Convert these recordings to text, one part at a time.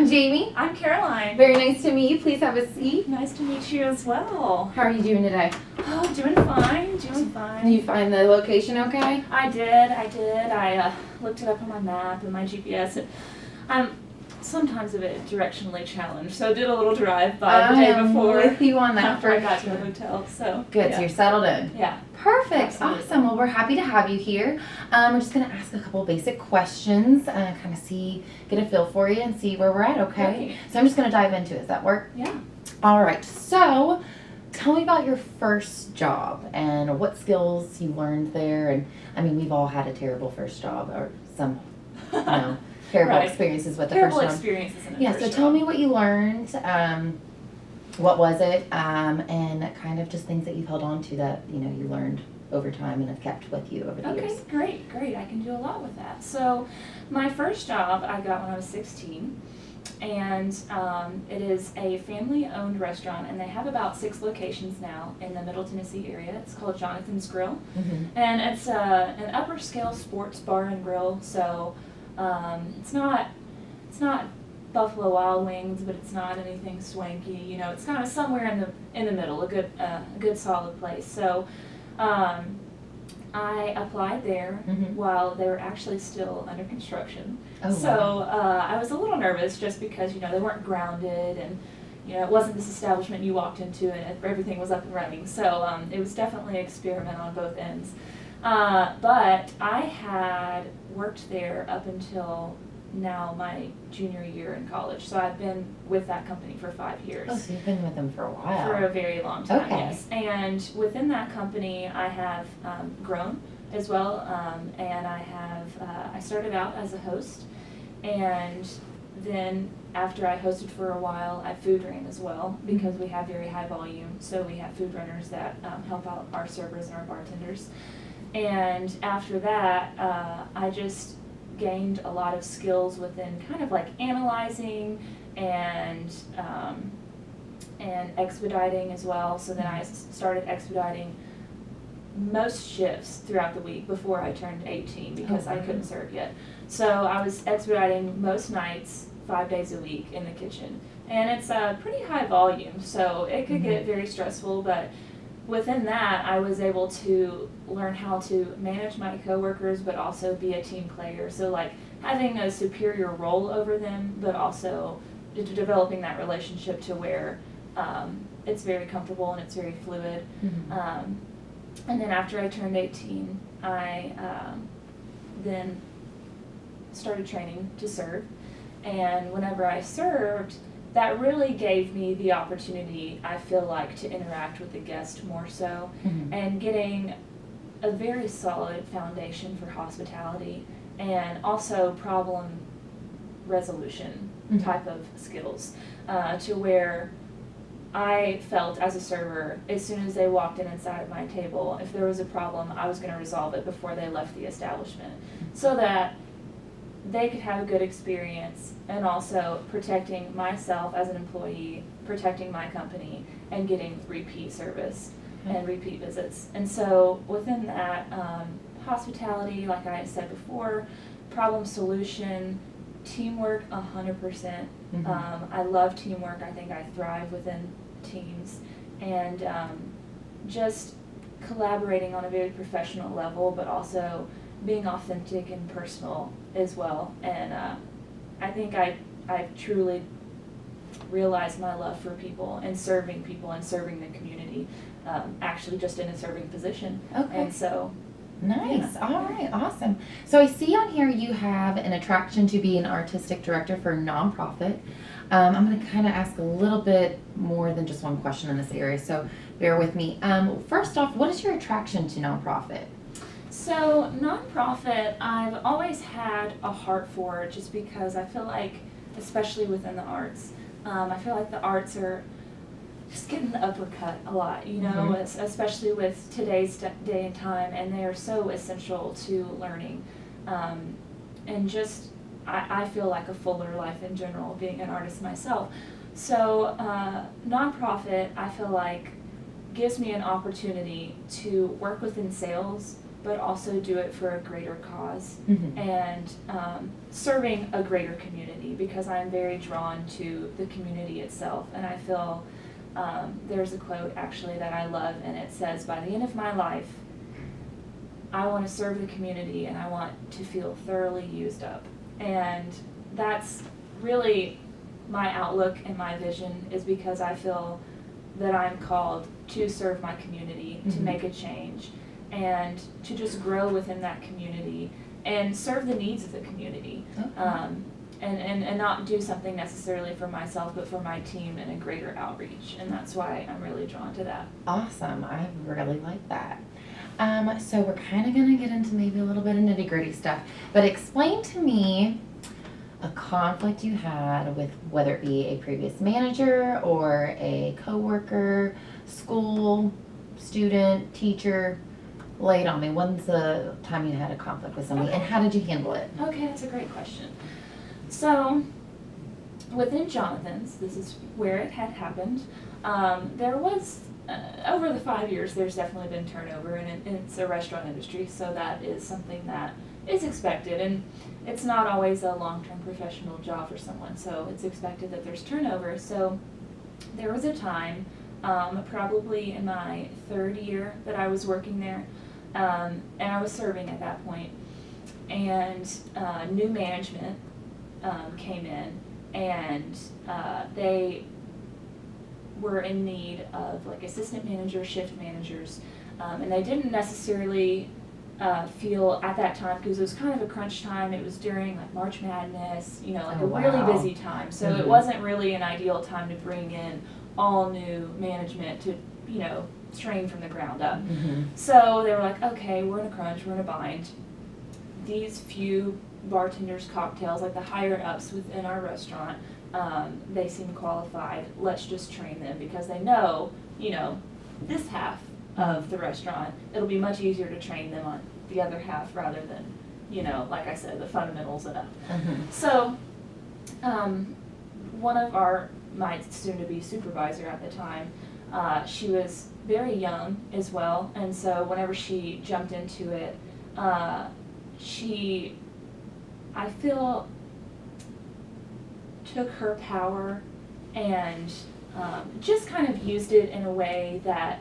I'm Jamie. I'm Caroline. Very nice to meet you. Please have a seat. Nice to meet you as well. How are you doing today? Oh, doing fine, Can you find the location okay? I did. I looked it up on my map and my GPS. I'm sometimes a bit directionally challenged, so I did a little drive-by the day before. I'm with you on that after I got to sure. the hotel, so. Good, yeah. so you're settled in. Yeah. Perfect, Absolutely. awesome. Well, we're happy to have you here. We're just going to ask a couple basic questions, kind of get a feel for you and see where we're at, okay? Great. So I'm just going to dive into it. Does that work? Yeah. All right, so tell me about your first job and what skills you learned there. And I mean, we've all had a terrible first job or some, terrible Right. experiences with the Terrible first job. experiences in the Yeah, first so job. tell me what you learned, what was it, and kind of just things that you've held on to that, you learned over time and have kept with you over the Okay, years. great. I can do a lot with that. So my first job I got when I was 16, and it is a family-owned restaurant, and they have about 6 locations now in the Middle Tennessee area. It's called Jonathan's Grill, and it's an upper-scale sports bar and grill. So it's not Buffalo Wild Wings, but it's not anything swanky. It's kind of somewhere in the middle, a good solid place. So I applied there while they were actually still under construction. Oh, So I was a little nervous just because, they weren't grounded, and, it wasn't this establishment you walked into and everything was up and running. So it was definitely an experiment on both ends. But I had worked there up until now my junior year in college. So I've been with that company for 5 years. Oh, so you've been with them for a while. For a very long time, Okay. yes. And within that company, I have grown as well, and I started out as a host, and then after I hosted for a while, I food ran as well, because we have very high volume, so we have food runners that help out our servers and our bartenders. And after that, I just gained a lot of skills within kind of like analyzing and expediting as well. So then I started expediting most shifts throughout the week before I turned 18, because I couldn't serve yet. So I was expediting most nights, 5 days a week in the kitchen. And it's a pretty high volume, so it could get very stressful, but within that, I was able to learn how to manage my coworkers, but also be a team player. So like having a superior role over them, but also developing that relationship to where it's very comfortable and it's very fluid. And then after I turned 18, I then started training to serve. And whenever I served, that really gave me the opportunity, I feel like, to interact with the guest more so, and getting a very solid foundation for hospitality and also problem resolution type of skills, to where I felt as a server, as soon as they walked in inside of my table, if there was a problem, I was going to resolve it before they left the establishment, so that they could have a good experience, and also protecting myself as an employee, protecting my company, and getting repeat service and repeat visits. And so within that, hospitality, like I said before, problem solution, teamwork, 100%. I love teamwork. I think I thrive within teams, and just collaborating on a very professional level, but also being authentic and personal as well. And I think I've truly realized my love for people and serving the community, actually just in a serving position. Okay. And so. Nice. Yeah. All right. Awesome. So I see on here you have an attraction to be an artistic director for a nonprofit. I'm going to kind of ask a little bit more than just one question in this area, so bear with me. First off, what is your attraction to nonprofit? So nonprofit, I've always had a heart for, just because I feel like, especially within the arts, I feel like the arts are just getting the uppercut a lot, especially with today's day and time, and they are so essential to learning, and just I feel like a fuller life in general, being an artist myself. So nonprofit, I feel like, gives me an opportunity to work within sales, but also do it for a greater cause Mhm. and serving a greater community, because I'm very drawn to the community itself. And I feel there's a quote actually that I love, and it says, "By the end of my life, I want to serve the community and I want to feel thoroughly used up." And that's really my outlook and my vision, is because I feel that I'm called to serve my community, to Mhm. make a change, and to just grow within that community and serve the needs of the community. Okay. And not do something necessarily for myself, but for my team and a greater outreach. And that's why I'm really drawn to that. Awesome. I really like that. So we're kind of going to get into maybe a little bit of nitty gritty stuff, but explain to me a conflict you had with, whether it be a previous manager or a coworker, school, student, teacher. Lay it on me. When's the time you had a conflict with somebody, and how did you handle it? Okay, that's a great question. So, within Jonathan's, this is where it had happened. There was, over the 5 years, there's definitely been turnover, and it's a restaurant industry, so that is something that is expected, and it's not always a long-term professional job for someone, so it's expected that there's turnover. So, there was a time, probably in my 3rd year that I was working there, and I was serving at that point, and new management came in, and they were in need of like assistant managers, shift managers, and they didn't necessarily feel at that time, because it was kind of a crunch time. It was during like March Madness, you know, like Oh, a really wow. busy time. So Mhm. it wasn't really an ideal time to bring in all new management to, you know, train from the ground up. Mhm. So they were like, okay, we're in a crunch, we're in a bind. These few bartenders, cocktails, like the higher ups within our restaurant, they seem qualified. Let's just train them, because they know, you know, this half of the restaurant, it'll be much easier to train them on the other half, rather than, you know, like I said, the fundamentals of it. Mhm. So, one of my soon-to-be supervisor at the time, she was very young as well, and so whenever she jumped into it, she, I feel, took her power and just kind of used it in a way that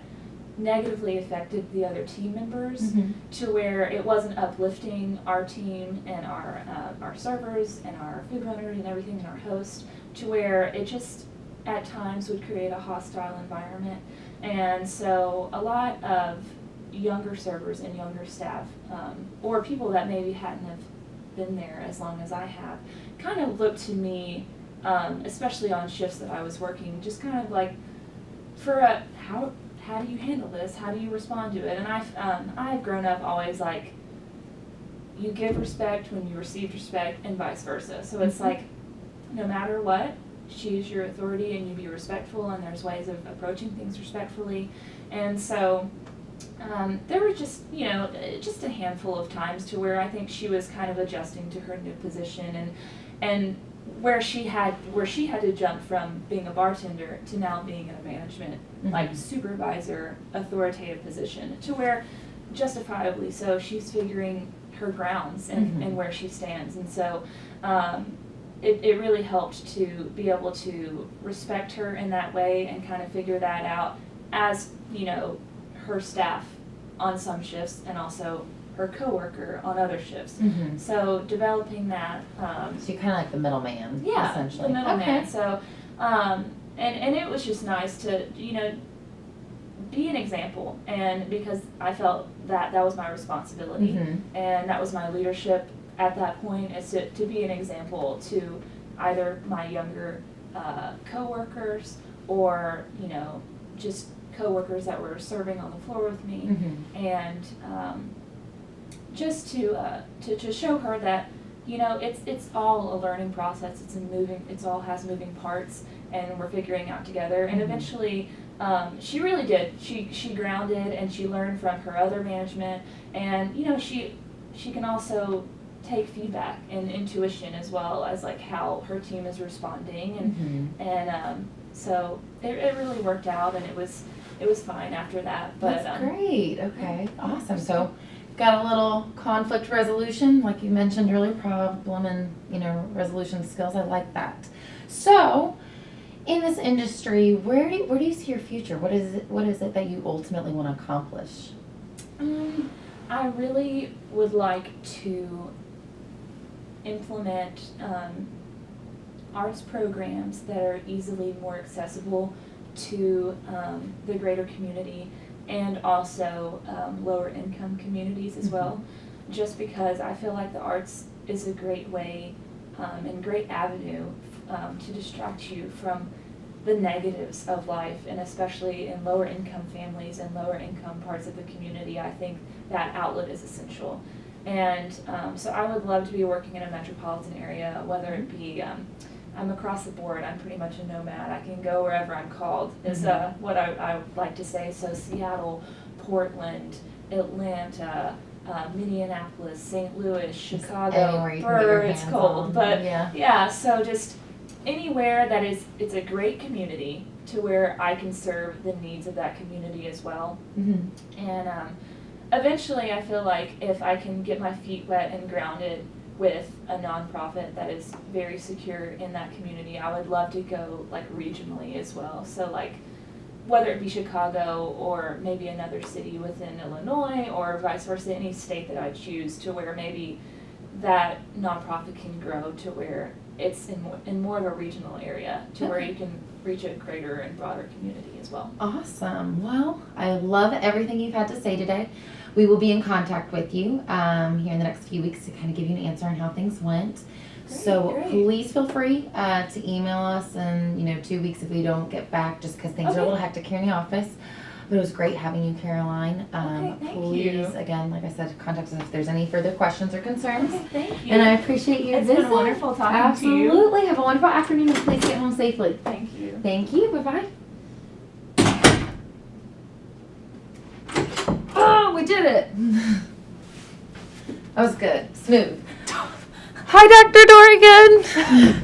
negatively affected the other team members, Mhm. to where it wasn't uplifting our team and our servers and our food runners and everything, and our host, to where it just at times would create a hostile environment. And so a lot of younger servers and younger staff, or people that maybe hadn't have been there as long as I have, kind of looked to me, especially on shifts that I was working, just kind of like, for a, how do you handle this? How do you respond to it? And I've grown up always like, you give respect when you receive respect, and vice versa. So it's like, no matter what, she's your authority, and you be respectful, and there's ways of approaching things respectfully. And so there were just, you know, just a handful of times to where I think she was kind of adjusting to her new position, and where she had to jump from being a bartender to now being in a management, like supervisor, authoritative position, to where justifiably so she's figuring her grounds and where she stands. And so it really helped to be able to respect her in that way, and kind of figure that out as, you know, her staff on some shifts, and also her coworker on other shifts. Mhm. So developing that. So you're kind of like the middleman, Yeah, essentially. the middleman. Okay. So, and it was just nice to, you know, be an example, and because I felt that was my responsibility, Mhm. and that was my leadership at that point, is to be an example to either my younger coworkers, or, you know, just coworkers that were serving on the floor with me, Mhm. and just to show her that, you know, it's all a learning process. It's all has moving parts, and we're figuring out together. And eventually, she really did. She grounded, and she learned from her other management, and, you know, she can also take feedback and intuition, as well as like how her team is responding, and so it really worked out, and it was fine after that. But That's great. Okay, awesome. So got a little conflict resolution, like you mentioned earlier, problem and, resolution skills. I like that. So, in this industry, where do you see your future? What is it that you ultimately want to accomplish? I really would like to implement arts programs that are easily more accessible to the greater community and also lower income communities as well, just because I feel like the arts is a great way and great avenue to distract you from the negatives of life, and especially in lower income families and lower income parts of the community, I think that outlet is essential. And so I would love to be working in a metropolitan area, whether it be, I'm across the board, I'm pretty much a nomad. I can go wherever I'm called, is what I would like to say. So Seattle, Portland, Atlanta, Minneapolis, St. Louis, Chicago, it's cold. But yeah, so just anywhere that it's a great community to where I can serve the needs of that community as well. And eventually I feel like if I can get my feet wet and grounded with a nonprofit that is very secure in that community, I would love to go like regionally as well. So like whether it be Chicago or maybe another city within Illinois or vice versa, any state that I choose, to where maybe that nonprofit can grow to where it's in more of a regional area, to where you can reach a greater and broader community as well. Awesome. Well, I love everything you've had to say today. We will be in contact with you here in the next few weeks to kind of give you an answer on how things went. Great. Please feel free to email us in 2 weeks if we don't get back, just because things are a little hectic here in the office. But it was great having you, Caroline. Please, again, like I said, contact us if there's any further questions or concerns. Thank you. And I appreciate your visit. It's been wonderful talking to you. Absolutely. Have a wonderful afternoon and please get home safely. Thank you. Thank you. Bye-bye. Oh, we did it. That was good. Smooth. Hi, Dr. Dorrigan.